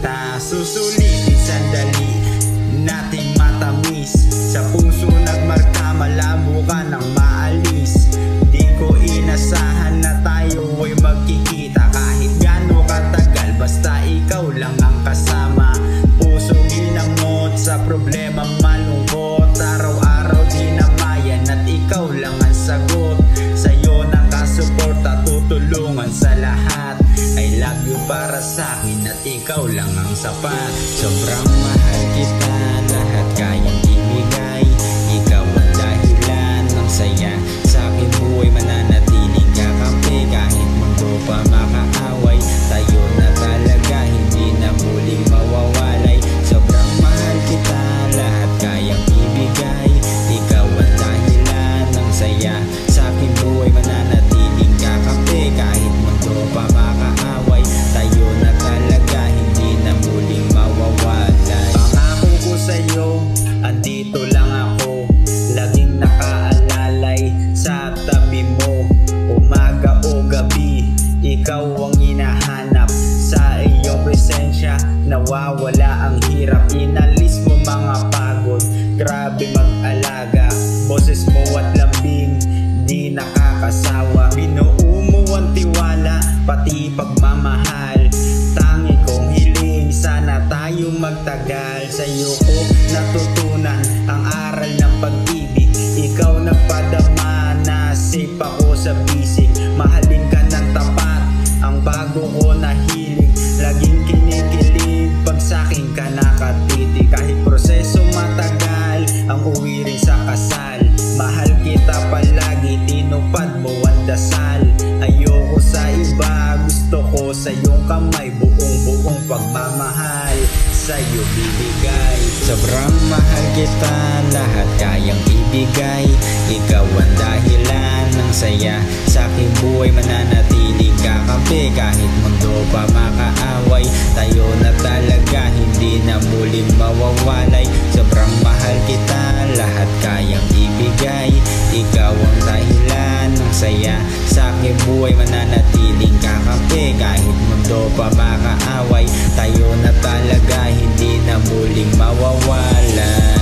kita susulitin, sandali nating matamis. Sa puso nagmarka, malabo ka nang maalis. Di ko inasahan na tayo ay magkikita kahit gaano katagal, basta ikaw lang ang kasama. Puso ginamot sa problemang malungkot, araw-araw dinamayan at ikaw lang ang sagot. Sa'yo nakasuporta, tutulungan sa lahat. I love you para sa'kin at ikaw lang ang sapat. Sobrang mahal kita, lahat kayang ibigay. Ikaw ang dahilan ng saya sa aking buhay, mananatiling kakampi kahit mundo pa makaaway. Tayo na talaga, hindi na muling mawawalay. Sobrang mahal kita, lahat kayang ibigay. Ikaw ang dahilan ng saya sa aking buhay, mananatiling kakampi kahit mundo pa makaaway. Tayo na talaga, hindi na muling mawawalay. Pangako ko sa'yo, andito lang ako, laging nakaalalay sa tabi mo. Umaga o gabi, ikaw ang hinahanap. Sa iyong presensya, nawawala ang hirap. Inalis mo mga pagod, grabe mag-alaga. Boses mo at lambing, di nakakasawa. Binuo mo ang tiwala, pati pagmamahal. Tangi kong hiling, sana tayo magtagal. Sa'yo ko natutunan ang aral ng pag-ibig. Ikaw nagpadama, nasip ako sa bisig. Mahalin ka ng tapat, ang bago ko na hiling. Laging kinikilig pag sa'kin ka nakatitig. Kahit proseso matagal, ang uwi rin sa kasal. Mahal kita palagi, tinupad mo ang dasal. Ayoko sa iba, gusto ko sa iyong kamay. Buong pagmamahal sa'yo bibigay. Sobrang mahal kita, lahat kayang ibigay. Ikaw ang dahilan ng saya sa aking buhay, mananatiling kakampi kahit mundo pa makaaway. Tayo na talaga, hindi na muling mawawalay. Sobrang mahal kita, lahat kayang ibigay. Ikaw ang dahilan ng saya sa aking buhay, mananatiling kakampi kahit mundo pa makaaway. Tayo na talaga, hindi na muling mawawala.